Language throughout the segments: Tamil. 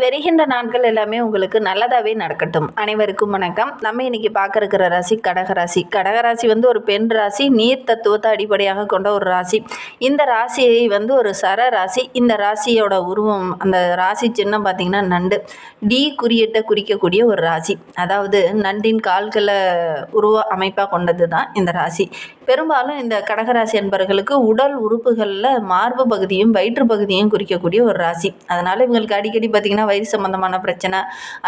வருகின்ற நாட்கள் எல்லாமே உங்களுக்கு நல்லதாகவே நடக்கட்டும். அனைவருக்கும் வணக்கம். நம்ம இன்னைக்கு பார்க்க இருக்கிற ராசி கடகராசி. கடகராசி ஒரு பெண் ராசி, நீர் தத்துவத்தை அடிப்படையாக கொண்ட ஒரு ராசி. இந்த ராசியை ஒரு சர ராசி. இந்த ராசியோட உருவம், அந்த ராசி சின்னம் பார்த்தீங்கன்னா நண்டு. டி குறியீட்டை குறிக்கக்கூடிய ஒரு ராசி. அதாவது நண்டின் கால்களை உருவ அமைப்பாக கொண்டது தான் இந்த ராசி. பெரும்பாலும் இந்த கடகராசி என்பவர்களுக்கு உடல் உறுப்புகளில் மார்பு பகுதியும் வயிற்று பகுதியும் குறிக்கக்கூடிய ஒரு ராசி. அதனால் இவங்களுக்கு அடிக்கடி பார்த்திங்கன்னா வயிறு சம்பந்தமான பிரச்சனை,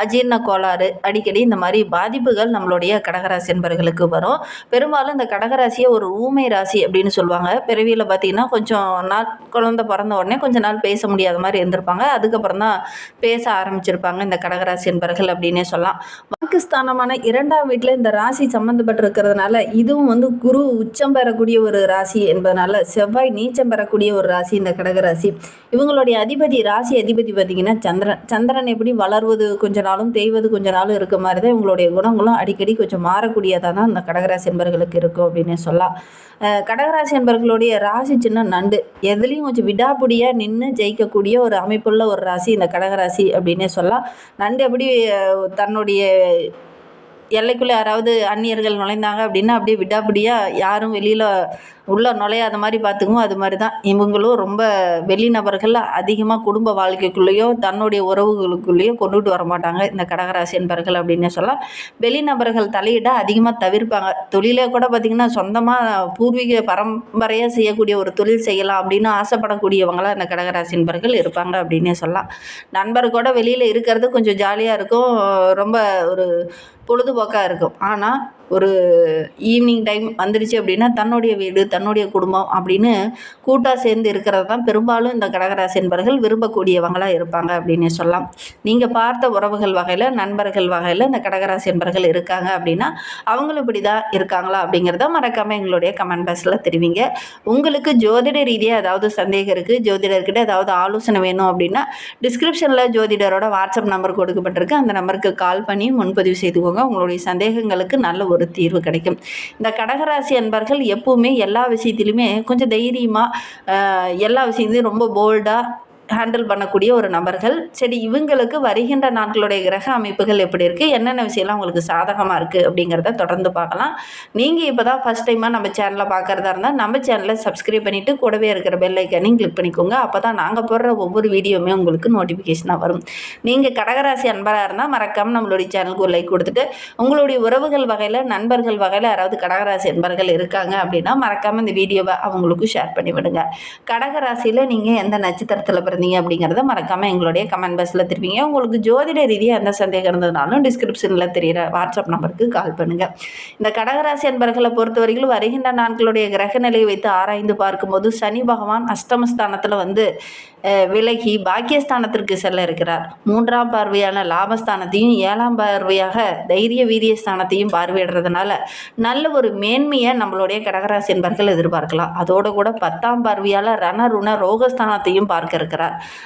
அஜீரண கோளாறு, அடிக்கடி இந்த மாதிரி பாதிப்புகள் நம்மளுடைய கடகராசி என்பவர்களுக்கு வரும். பெரும்பாலும் இந்த கடகராசியை ஒரு ஊமை ராசி அப்படின்னு சொல்லுவாங்க. பிறவியில் பார்த்திங்கன்னா கொஞ்சம் நாள் குழந்தை பிறந்த உடனே கொஞ்ச நாள் பேச முடியாத மாதிரி இருந்திருப்பாங்க. அதுக்கப்புறம் தான் பேச ஆரம்பிச்சிருப்பாங்க இந்த கடகராசி என்பவர்கள் அப்படின்னே சொல்லலாம். வாக்குஸ்தானமான 2ஆம் வீட்டில் இந்த ராசி சம்மந்தப்பட்டிருக்கிறதுனால இதுவும் குரு உச்சம் பெறக்கூடிய ஒரு ராசி என்பதனால செவ்வாய் நீச்சம் பெறக்கூடிய ஒரு ராசி இந்த கடகராசி. இவங்களுடைய அதிபதி, ராசி அதிபதி பார்த்திங்கன்னா சந்திரன். சந்திரன் எப்படி வளர்வது கொஞ்ச நாளும் தேய்வது கொஞ்ச நாளும் இருக்க மாதிரி தான் இவங்களுடைய குணங்களும் அடிக்கடி கொஞ்சம் மாறக்கூடியதாக தான் இந்த கடகராசி என்பவர்களுக்கு இருக்கும் அப்படின்னு சொல்லலாம். கடகராசி என்பவர்களுடைய ராசி சின்ன நண்டு. எதுலேயும் கொஞ்சம் விடாப்பிடியாக நின்று ஜெயிக்கக்கூடிய ஒரு அமைப்புள்ள ஒரு ராசி இந்த கடகராசி அப்படின்னே சொல்லலாம். நண்டு எப்படி தன்னுடைய எல்லைக்குள்ளே யாராவது அந்நியர்கள் நுழைந்தாங்க அப்படின்னா அப்படியே விடாப்பிடியாக யாரும் வெளியில் உள்ளே நுழையாத மாதிரி பார்த்துக்குவோம். அது மாதிரி தான் இவங்களும் ரொம்ப வெளிநபர்கள் அதிகமாக குடும்ப வாழ்க்கைக்குள்ளேயோ தன்னுடைய உறவுகளுக்குள்ளேயோ கொண்டுட்டு வர மாட்டாங்க இந்த கடகராசி என்பர்கள் அப்படின்னு சொல்லலாம். வெளிநபர்கள் தலையிட அதிகமாக தவிர்ப்பாங்க. தொழிலே கூட பார்த்திங்கன்னா சொந்தமாக பூர்வீக பரம்பரையாக செய்யக்கூடிய ஒரு தொழில் செய்யலாம் அப்படின்னு ஆசைப்படக்கூடியவங்களாம் இந்த கடகராசி என்பர்கள் இருப்பாங்க அப்படின்னே சொல்லலாம். நண்பர் கூட வெளியில் இருக்கிறது கொஞ்சம் ஜாலியாக இருக்கும், ரொம்ப ஒரு பொழுதுபோக்காக இருக்கும். ஆனால் ஒரு ஈவினிங் டைம் வந்துடுச்சு அப்படின்னா தன்னுடைய வீடு, தன்னுடைய குடும்பம் அப்படின்னு கூட்டாக சேர்ந்து இருக்கிறது தான் பெரும்பாலும் இந்த கடகராசி என்பவர்கள் விரும்பக்கூடியவங்களாக இருப்பாங்க அப்படின்னு சொல்லலாம். நீங்கள் பார்த்த உறவுகள் வகையில், நண்பர்கள் வகையில் இந்த கடகராசி என்பவர்கள் இருக்காங்க அப்படின்னா அவங்களும் இப்படி தான் இருக்காங்களா அப்படிங்கிறத மறக்காமல் எங்களுடைய கமெண்ட் பாக்ஸில் தெரிவிங்க. உங்களுக்கு ஜோதிட ரீதியாக ஏதாவது சந்தேகம் இருக்குது, ஜோதிடர்கிட்ட ஏதாவது ஆலோசனை வேணும் அப்படின்னா டிஸ்கிரிப்ஷனில் ஜோதிடரோட வாட்ஸ்அப் நம்பர் கொடுக்கப்பட்டிருக்கு. அந்த நம்பருக்கு கால் பண்ணி முன்பதிவு செய்துக்கோங்க. உங்களுடைய சந்தேகங்களுக்கு நல்ல ஒரு தீர்வு கிடைக்கும். இந்த கடகராசி அன்பர்கள் எப்பவுமே எல்லா விஷயத்திலுமே கொஞ்சம் தைரியமாக எல்லா விஷயத்தையும் ரொம்ப போல்டாக ஹேண்டில் பண்ணக்கூடிய ஒரு நபர்கள். சரி, இவங்களுக்கு வருகின்ற நாட்களுடைய கிரக அமைப்புகள் எப்படி இருக்குது, என்னென்ன விஷயம்லாம் உங்களுக்கு சாதகமாக இருக்குது அப்படிங்கிறத தொடர்ந்து பார்க்கலாம். நீங்கள் இப்போ தான் ஃபஸ்ட் டைமாக நம்ம சேனலை பார்க்குறதா இருந்தால் நம்ம சேனலை சப்ஸ்கிரைப் பண்ணிவிட்டு கூடவே இருக்கிற பெல் ஐக்கானையும் கிளிக் பண்ணிக்கோங்க. அப்போ தான் நாங்கள் போடுற ஒவ்வொரு வீடியோவுமே உங்களுக்கு நோட்டிஃபிகேஷனாக வரும். நீங்கள் கடகராசி அன்பராக இருந்தால் மறக்காமல் நம்மளுடைய சேனலுக்கு ஒரு லைக் கொடுத்துட்டு, உங்களுடைய உறவுகள் வகையில், நண்பர்கள் வகையில் யாராவது கடகராசி அன்பர்கள் இருக்காங்க அப்படின்னா மறக்காமல் இந்த வீடியோவை அவங்களுக்கும் ஷேர் பண்ணி விடுங்க. கடகராசியில் நீங்கள் எந்த நட்சத்திரத்தில் இருந்தீங்க அப்படிங்கிறத மறக்காமல் எங்களுடைய கமெண்ட் பாக்ஸில் தெரிவிங்க. உங்களுக்கு ஜோதிட ரீதியாக எந்த சந்தேகம் இருந்ததுனாலும் டிஸ்கிரிப்ஷனில் தெரிகிற வாட்ஸ்அப் நம்பருக்கு கால் பண்ணுங்கள். இந்த கடகராசி அன்பர்களை பொறுத்தவரைக்கும் வருகின்ற நாட்களுடைய கிரக நிலையை வைத்து ஆராய்ந்து பார்க்கும்போது சனி பகவான் அஷ்டமஸ்தானத்தில் விலகி பாக்கியஸ்தானத்திற்கு செல்ல இருக்கிறார். 3ஆம் பார்வையான லாபஸ்தானத்தையும் 7ஆம் பார்வையாக தைரிய வீரிய ஸ்தானத்தையும் பார்வையிடுறதுனால நல்ல ஒரு மேன்மையை நம்மளுடைய கடகராசி என்பர்கள் எதிர்பார்க்கலாம். அதோடு கூட 10ஆம் பார்வையால் ரணருண ரோகஸ்தானத்தையும் பார்க்க இருக்கிறார்.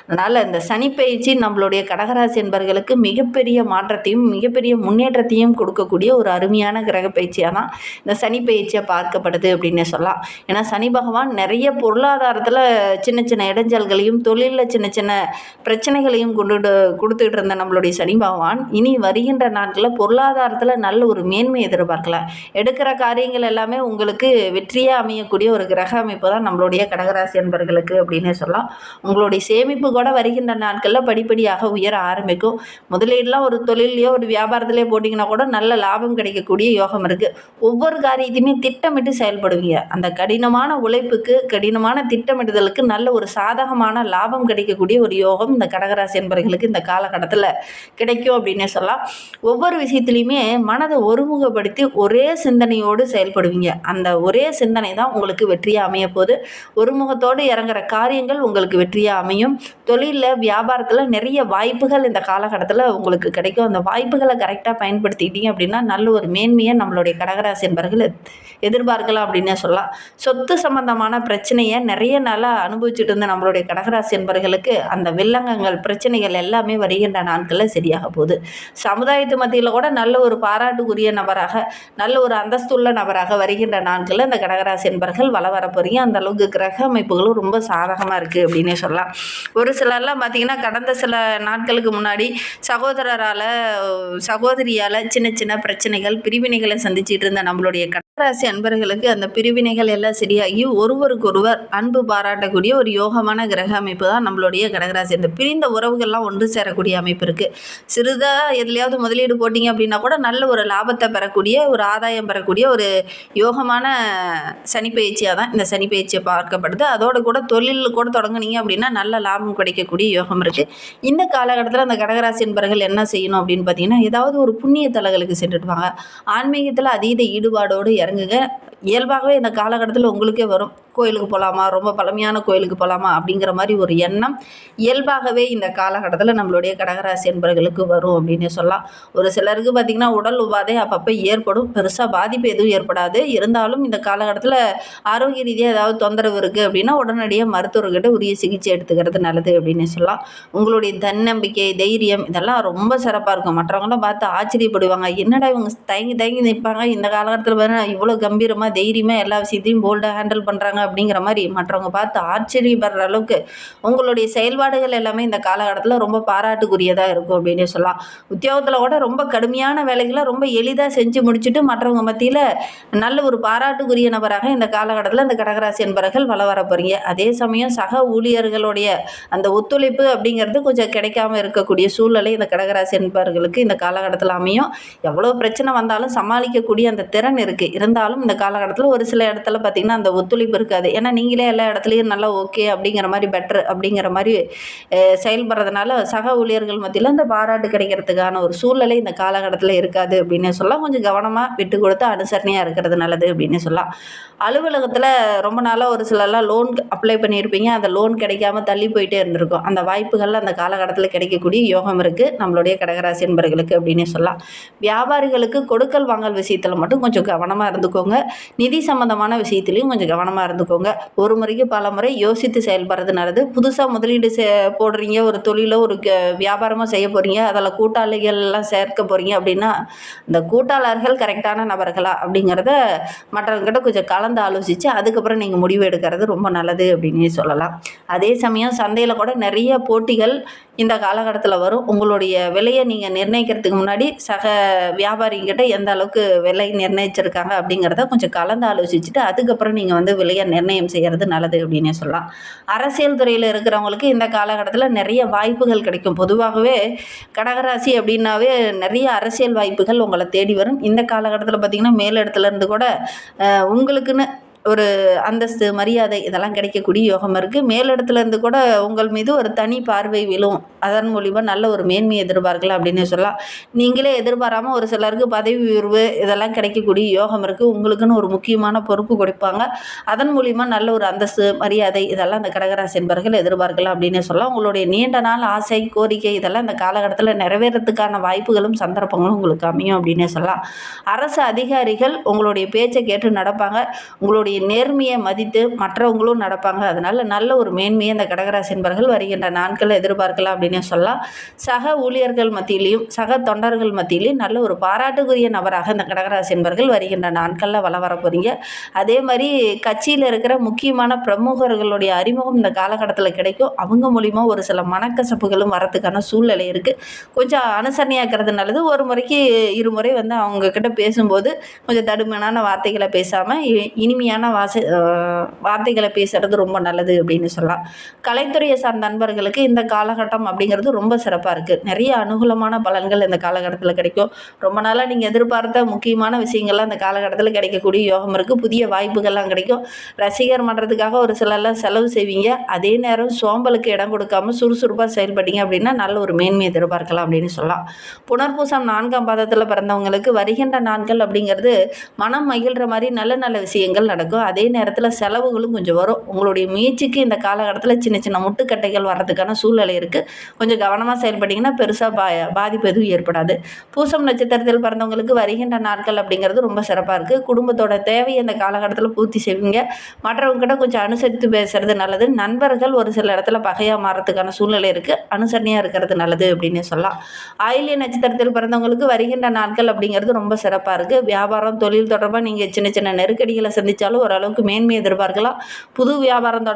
அதனால் இந்த சனி பயிற்சி நம்மளுடைய கடகராசி என்பர்களுக்கு மிகப்பெரிய மாற்றத்தையும் மிகப்பெரிய முன்னேற்றத்தையும் கொடுக்கக்கூடிய ஒரு அருமையான கிரக பயிற்சியாக தான் இந்த சனி பயிற்சியை பார்க்கப்படுது அப்படின்னு சொல்லலாம். ஏன்னா சனி பகவான் நிறைய பொருளாதாரத்தில் சின்ன சின்ன இடைஞ்சல்களையும் தொழிலில் சின்ன சின்ன பிரச்சனைகளையும் கொடுத்துட்டு இருந்த நம்மளுடைய சனி பகவான் இனி வருகின்ற நாட்களில் பொருளாதாரத்தில் நல்ல ஒரு மேன்மை எதிர்பார்க்கலாம். எடுக்கிற காரியங்கள் எல்லாமே உங்களுக்கு வெற்றியாக அமையக்கூடிய ஒரு கிரக அமைப்பு தான் நம்மளுடைய கடகராசி என்பர்களுக்கு அப்படின்னு சொல்லலாம். உங்களுடைய சேமிப்பு கூட வருகின்ற நாட்களில் படிப்படியாக உயர ஆரம்பிக்கும். முதலீடுலாம் ஒரு தொழிலையோ ஒரு வியாபாரத்திலேயோ போட்டிங்கன்னா கூட நல்ல லாபம் கிடைக்கக்கூடிய யோகம் இருக்குது. ஒவ்வொரு காரியத்தையுமே திட்டமிட்டு செயல்படுவீங்க. அந்த கடினமான உழைப்புக்கு, கடினமான திட்டமிடுதலுக்கு நல்ல ஒரு சாதகமான லாபம் கிடைக்கக்கூடிய ஒரு யோகம் இந்த கடகராசி என்பவர்களுக்கு இந்த காலகட்டத்தில் கிடைக்கும் அப்படின்னே சொல்லலாம். ஒவ்வொரு விஷயத்துலையுமே மனதை ஒருமுகப்படுத்தி ஒரே சிந்தனையோடு செயல்படுவீங்க. அந்த ஒரே சிந்தனை தான் உங்களுக்கு வெற்றியாக அமைய போது. ஒருமுகத்தோடு இறங்குற காரியங்கள் உங்களுக்கு வெற்றியாக அமையும். தொழிலில், வியாபாரத்தில் நிறைய வாய்ப்புகள் இந்த காலகட்டத்தில் உங்களுக்கு கிடைக்கும். அந்த வாய்ப்புகளை கரெக்டாக பயன்படுத்திக்கிட்டீங்க அப்படின்னா நல்ல ஒரு மேன்மையை நம்மளுடைய கடகராசி என்பவர்கள் எதிர்பார்க்கலாம் அப்படின்னே சொல்லலாம். சொத்து சம்பந்தமான பிரச்சனையை நிறைய நாளாக அனுபவிச்சுட்டு இருந்த நம்மளுடைய கடகராசி கடகராசி என்பவர்களுக்கு அந்த வில்லங்கங்கள் பிரச்சனைகள் எல்லாமே வருகின்ற நாட்களில் சரியாக போகுது. சமுதாயத்து மத்தியில் கூட நல்ல ஒரு பாராட்டுக்குரிய நபராக, நல்ல ஒரு அந்தஸ்துள்ள நபராக வருகின்ற நாட்களில் இந்த கடகராசி என்பவர்கள் வள வர போகிறீங்க. அந்த அளவுக்கு கிரக அமைப்புகளும் ரொம்ப சாதகமாக இருக்குது அப்படின்னே சொல்லலாம். ஒரு சிலர்லாம் பார்த்திங்கன்னா கடந்த சில நாட்களுக்கு முன்னாடி சகோதரியால் சின்ன சின்ன பிரச்சனைகள் பிரிவினைகளை சந்திச்சிட்டு இருந்த நம்மளுடைய கடகராசி அன்பர்களுக்கு அந்த பிரிவினைகள் எல்லாம் சரியாகி ஒருவருக்கொருவர் அன்பு பாராட்டக்கூடிய ஒரு யோகமான கிரக அமைப்பு தான் நம்மளுடைய கடகராசி. அந்த பிரிந்த உறவுகள்லாம் ஒன்று சேரக்கூடிய அமைப்பு இருக்குது. சிறிதாக எதுலையாவது முதலீடு போட்டிங்க அப்படின்னா கூட நல்ல ஒரு லாபத்தை பெறக்கூடிய ஒரு ஆதாயம் பெறக்கூடிய ஒரு யோகமான சனி பயிற்சியாக தான் இந்த சனி பயிற்சியை பார்க்கப்படுது. அதோடு கூட தொழில் கூட தொடங்குனீங்க அப்படின்னா நல்ல லாபம் கிடைக்கக்கூடிய யோகம் இருக்குது. இந்த காலகட்டத்தில் அந்த கடகராசி என்பவர்கள் என்ன செய்யணும் அப்படின்னு பார்த்தீங்கன்னா, ஏதாவது ஒரு புண்ணிய தலங்களுக்கு சென்றுட்டு வாங்க. ஆன்மீகத்தில் அதீத ஈடுபாடோடு இறங்குங்க. இயல்பாகவே இந்த காலகட்டத்தில் உங்களுக்கே வரும், கோயிலுக்கு போகலாமா, ரொம்ப பழமையான கோயிலுக்கு போகலாமா அப்படிங்கிற மாதிரி ஒரு எண்ணம் இயல்பாகவே இந்த காலகட்டத்தில் நம்மளுடைய கடகராசி என்பவர்களுக்கு வரும் அப்படின்னு சொல்லலாம். ஒரு சிலருக்கு பார்த்திங்கன்னா உடல் உபாதை அப்பப்போ ஏற்படும், பெருசாக பாதிப்பு எதுவும் ஏற்படாது. இருந்தாலும் இந்த காலகட்டத்தில் ஆரோக்கிய ரீதியாக ஏதாவது தொந்தரவு இருக்குது அப்படின்னா உடனடியாக மருத்துவர்கிட்ட உரிய சிகிச்சை எடுத்துக்கிறது நல்லது அப்படின்னு சொல்லலாம். உங்களுடைய தன்னம்பிக்கை, தைரியம் இதெல்லாம் ரொம்ப சிறப்பாக இருக்கும். மற்றவங்களாம் பார்த்து ஆச்சரியப்படுவாங்க, என்னடா இவங்க தயங்கி தயங்கி நிற்பாங்க, இந்த காலகட்டத்தில் வேறு இவ்வளோ கம்பீரமாக தைரியமாக எல்லா விஷயத்தையும் போல்டாக ஹேண்டில் பண்ணுறாங்க அப்படிங்கிற மாதிரி மற்றவங்க பார்த்து ஆச்சரியப்படுற அளவுக்கு உங்களுடைய செயல்பாடுகள் எல்லாமே இந்த காலகட்டத்தில் ரொம்ப பாராட்டுக்குரியதாக இருக்கும் அப்படின்னு சொல்லலாம். உத்தியோகத்தில் கூட ரொம்ப கடுமையான வேலைகளை ரொம்ப எளிதாக செஞ்சு முடிச்சுட்டு மற்றவங்க மத்தியில் நல்ல ஒரு பாராட்டுக்குரிய நபராக இந்த காலகட்டத்தில் இந்த கடகராசி என்பவர்கள் வள வர போகிறீங்க. அதே சமயம் சக ஊழியர்களுடைய அந்த ஒத்துழைப்பு அப்படிங்கிறது கொஞ்சம் கிடைக்காம இருக்கக்கூடிய சூழ்நிலை இந்த கடகராசி என்பவர்களுக்கு இந்த காலகட்டத்தில் அமையும். எவ்வளோ பிரச்சனை வந்தாலும் சமாளிக்கக்கூடிய அந்த திறன் இருக்குது. இருந்தாலும் இந்த காலகட்டத்தில் ஒரு சில இடத்துல பார்த்திங்கன்னா அந்த ஒத்துழைப்பு இருக்காது. ஏன்னா நீங்களே எல்லா இடத்துலையும் நல்லா ஓகே அப்படிங்கிற மாதிரி பெட்ரு அப்படிங்கிற மாதிரி செயல்படுறதுனால சக ஊழியர்கள் மத்தியில் இந்த பாராட்டு கிடைக்கிறதுக்கான ஒரு சூழ்நிலை இந்த காலகட்டத்தில் இருக்காது அப்படின்னு சொல்லலாம். கொஞ்சம் கவனமாக விட்டு கொடுத்து அனுசரணையாக இருக்கிறது நல்லது அப்படின்னு சொல்லலாம். அலுவலகத்தில் ரொம்ப நாளாக ஒரு சிலர்லாம் லோன் அப்ளை பண்ணியிருப்பீங்க, அந்த லோன் கிடைக்காம தள்ளி போயிட்டே இருந்திருக்கும். அந்த வாய்ப்புகள் அந்த காலகட்டத்தில் கிடைக்கக்கூடிய யோகம் இருக்குது நம்மளுடைய கடகராசி என்பவர்களுக்கு அப்படின்னு சொல்லலாம். வியாபாரிகளுக்கு கொடுக்கல் வாங்கல் விஷயத்தில் மட்டும் கொஞ்சம் கவனமாக இருந்துக்கோங்க. நிதி சம்பந்தமான விஷயத்துலையும் கொஞ்சம் கவனமாக இருந்துக்கோங்க. ஒரு முறைக்கு பல முறை யோசித்து செயல்படுறது நல்லது. புதுசாக முதலீடு போடுறீங்க, ஒரு தொழிலோ ஒரு வியாபாரமாக செய்ய போகிறீங்க, அதில் கூட்டாளிகள் எல்லாம் சேர்க்க போகிறீங்க அப்படின்னா இந்த கூட்டாளர்கள் கரெக்டான நபர்களா அப்படிங்கிறத மற்றவங்ககிட்ட கொஞ்சம் கலந்து ஆலோசித்து அதுக்கப்புறம் நீங்கள் முடிவு எடுக்கிறது ரொம்ப நல்லது அப்படின்னு சொல்லலாம். அதே சமயம் சந்தையில் கூட நிறைய போட்டிகள் இந்த காலகட்டத்தில் வரும். உங்களுடைய விலையை நீங்கள் நிர்ணயிக்கிறதுக்கு முன்னாடி சக வியாபாரிகிட்ட எந்த அளவுக்கு விலை நிர்ணயிச்சிருக்காங்க அப்படிங்கிறத கொஞ்சம் கலந்து ஆலோசிச்சுட்டு அதுக்கப்புறம் நீங்கள் வந்து விலையை நிர்ணயம் செய்கிறது நல்லது அப்படின்னே சொல்லலாம். அரசியல் துறையில் இருக்கிறவங்களுக்கு இந்த காலகட்டத்தில் நிறைய வாய்ப்புகள் கிடைக்கும். பொதுவாகவே கடகராசி அப்படின்னாவே நிறைய அரசியல் வாய்ப்புகள் உங்களை தேடி வரும். இந்த காலகட்டத்தில் பார்த்திங்கன்னா மேலிடத்துலேருந்து கூட உங்களுக்குன்னு ஒரு அந்தஸ்து, மரியாதை இதெல்லாம் கிடைக்கக்கூடிய யோகம் இருக்குது. மேலிடத்துலேருந்து கூட உங்கள் மீது ஒரு தனி பார்வை விழும். அதன் மூலிமா நல்ல ஒரு மேன்மையை எதிர்பார்க்கலாம் அப்படின்னு சொல்லலாம். நீங்களே எதிர்பாராமல் ஒரு சிலருக்கு பதவி உயர்வு இதெல்லாம் கிடைக்கக்கூடிய யோகம் இருக்குது. உங்களுக்குன்னு ஒரு முக்கியமான பொறுப்பு கொடுப்பாங்க. அதன் மூலிமா நல்ல ஒரு அந்தஸ்து, மரியாதை இதெல்லாம் அந்த கடகராசி என்பவர்கள் எதிர்பார்க்கலாம் அப்படின்னு சொல்லலாம். உங்களுடைய நீண்ட நாள் ஆசை, கோரிக்கை இதெல்லாம் இந்த காலகட்டத்தில் நிறைவேறதுக்கான வாய்ப்புகளும் சந்தர்ப்பங்களும் உங்களுக்கு அமையும் அப்படின்னே சொல்லலாம். அரசு அதிகாரிகள் உங்களுடைய பேச்சை கேட்டு நடப்பாங்க. உங்களுடைய நேர்மையை மதித்து மற்றவங்களும் நடப்பாங்க. அதனால நல்ல ஒரு மேன்மையை இந்த கடகராசி என்பவர்கள் வருகின்ற நாட்களில் எதிர்பார்க்கலாம் அப்படின்னு சொல்லலாம். சக ஊழியர்கள் மத்தியிலையும் சக தொண்டர்கள் மத்தியிலையும் நல்ல ஒரு பாராட்டுக்குரிய நபராக இந்த கடகராசி என்பவர்கள் வருகின்ற நாட்களில் வள வர போகிறீங்க. அதே மாதிரி கட்சியில் இருக்கிற முக்கியமான பிரமுகர்களுடைய அறிமுகம் இந்த காலகட்டத்தில் கிடைக்கும். அவங்க மூலிமா ஒரு சில மனக்கசப்புகளும் வரத்துக்கான சூழ்நிலை இருக்குது. கொஞ்சம் அனுசரணையாக்கிறது நல்லது. ஒரு முறைக்கு இருமுறை வந்து அவங்கக்கிட்ட பேசும்போது கொஞ்சம் தடுமையான வார்த்தைகளை பேசாமல் இனிமையான வார்த்தைகளை பேசுகிறது ரொம்ப நல்லது அப்படின்னு சொல்லலாம். கலைத்துறையை சார்ந்த நண்பர்களுக்கு இந்த காலகட்டம் அப்படிங்கிறது ரொம்ப சிறப்பாக இருக்குது. நிறைய அனுகூலமான பலன்கள் இந்த காலகட்டத்தில் கிடைக்கும். ரொம்ப நாளாக நீங்கள் எதிர்பார்த்த முக்கியமான விஷயங்கள்லாம் இந்த காலகட்டத்தில் கிடைக்கக்கூடிய யோகம் இருக்குது. புதிய வாய்ப்புகள்லாம் கிடைக்கும். ரசிகர் மன்றத்துக்காக ஒரு சிலர்லாம் செலவு செய்வீங்க. அதே நேரம் சோம்பலுக்கு இடம் கொடுக்காமல் சுறுசுறுப்பாக செயல்பட்டீங்க அப்படின்னா நல்ல ஒரு மேன்மையை எதிர்பார்க்கலாம் அப்படின்னு சொல்லலாம். புனர்பூசம் 4ஆம் பாதத்தில் பிறந்தவங்களுக்கு வருகின்ற நாட்கள் அப்படிங்கிறது மனம் மகிழ்கிற மாதிரி நல்ல நல்ல விஷயங்கள் நடக்கும். நடக்கும். அதே நேரத்தில் செலவுகளும் கொஞ்சம் வரும். உங்களுடைய முயற்சிக்கு இந்த காலகட்டத்தில் சின்ன சின்ன முட்டுக்கட்டைகள் வர்றதுக்கான சூழ்நிலை இருக்குது. கொஞ்சம் கவனமாக செயல்பட்டிங்கன்னா பெருசாக பாதிப்பு எதுவும் ஏற்படாது. பூசம் நட்சத்திரத்தில் பிறந்தவங்களுக்கு வருகின்ற நாட்கள் அப்படிங்கிறது ரொம்ப சிறப்பாக இருக்குது. குடும்பத்தோட தேவையை இந்த காலகட்டத்தில் பூர்த்தி செய்வீங்க. மற்றவங்ககிட்ட கொஞ்சம் அனுசரித்து பேசுறது நல்லது. நண்பர்கள் ஒரு சில இடத்துல பகையாக மாறத்துக்கான சூழ்நிலை இருக்குது. அனுசரணையாக இருக்கிறது நல்லது அப்படின்னு சொல்லலாம். ஆயில்ய நட்சத்திரத்தில் பிறந்தவங்களுக்கு வருகின்ற நாட்கள் அப்படிங்கிறது ரொம்ப சிறப்பாக இருக்குது. வியாபாரம் தொழில் தொடர்பாக நீங்கள் சின்ன சின்ன நெருக்கடிகளை சந்தித்தாலும் ஓரளவுக்கு மேன்மை எதிர்பார்க்கலாம். புது வியாபாரம்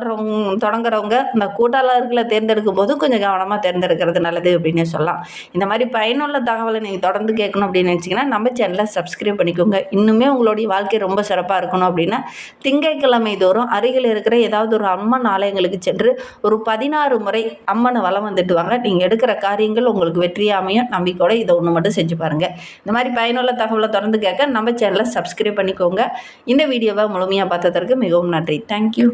தொடங்குறவங்க இந்த கூட்டாளர்களை தேர்ந்தெடுக்கும் போது கொஞ்சம் கவனமாக தேர்ந்தெடுக்கிறது நல்லது அப்படின்னு சொல்லலாம். இந்த மாதிரி பயனுள்ள தகவலை நீங்கள் தொடர்ந்து கேட்கணும் அப்படின்னு நினச்சிங்கன்னா நம்ம சேனலை சப்ஸ்கிரைப் பண்ணிக்கோங்க. இன்னுமே உங்களுடைய வாழ்க்கை ரொம்ப சிறப்பாக இருக்கணும் அப்படின்னா திங்கட்கிழமை தோறும் அருகில் இருக்கிற ஏதாவது ஒரு அம்மன் ஆலயங்களுக்கு சென்று ஒரு 16 முறை அம்மனை வலம் வந்துட்டு வாங்க. நீங்கள் எடுக்கிற காரியங்கள் உங்களுக்கு வெற்றியாக அமையும். நம்பிக்கையோட இதை ஒன்று மட்டும் செஞ்சு பாருங்கள். இந்த மாதிரி பயனுள்ள தகவலை தொடர்ந்து கேட்க நம்ம சேனலை சப்ஸ்கிரைப் பண்ணிக்கோங்க. இந்த வீடியோவை முழுமையாக பார்த்ததற்கு மிகவும் நன்றி. தேங்க்யூ.